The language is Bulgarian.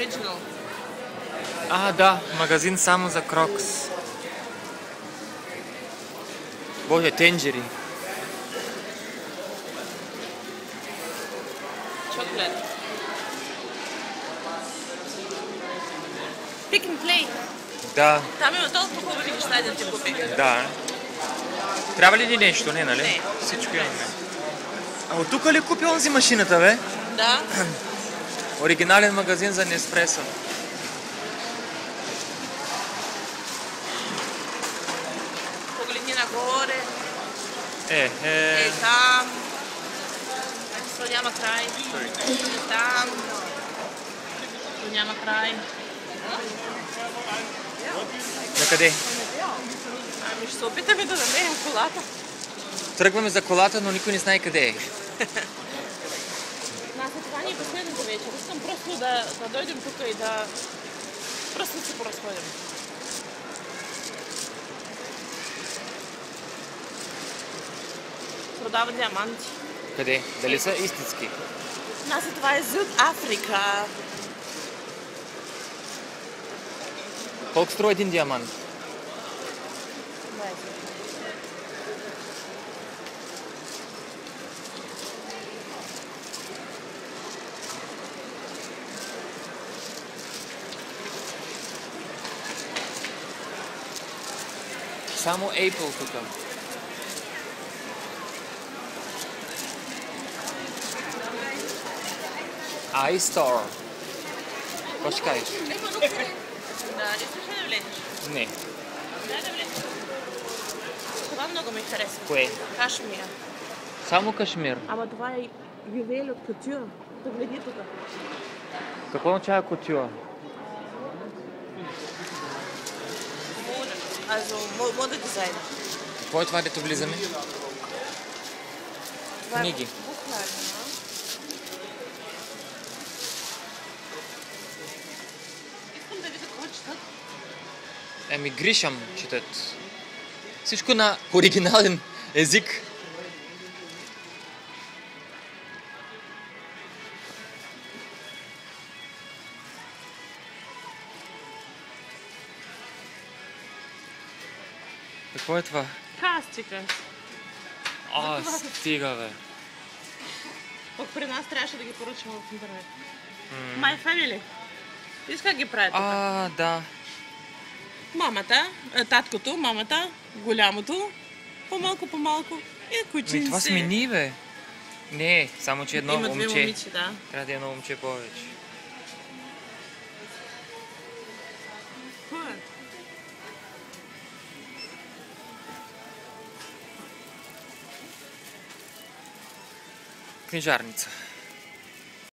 Original. А, да, магазин само за Крокс. Боже, тенджери. Chocolate. Pick and play. Да, Там има толкова хубави неща да ти купи. да. Трябва ли ни нещо, не, нали? Не. Всичко имаме. А от тук ли купи онзи машината, бе? Да. Оригинален магазин за Неспресо. Погледни нагоре. Е. Там. То няма край. Там. То няма край. Накъде? Ами ще се опитаме да намерим колата. Тръгваме за колата, но никой не знае къде е. Това ни е последната вечер. Искам просто да дойдем тук и да просто се поразходим. Продават диаманти. Къде? Дали са истински? Това е Зуд Африка. Колко струва един диамант? Само Apple тук. iStore. Какво ще кажеш? Да, искаш ли да влезеш? Не. Дай да влезеш. Това много ми харесва. Кое? Кашмир. Само Кашмир. Ама това е ювел от кутюр. Да гледи тук. Какво означава кутюр? Мода дизайн. Какво е това, дето влизаме? Книги. Искам да видя какво четат. Еми, гришам четат. Всичко на оригинален език. Какво е това? Кастика. А, стига, бе. Пък при нас трябваше да ги поръчам в интернет. My Family. Виж как ги правят тук. А, да. Мамата, таткото, мамата, голямото, по-малко и кученце. Това сме ние, бе. Не, само че едно Има момче. две момиче, да. Трябва да е едно момче повече. Книжарница.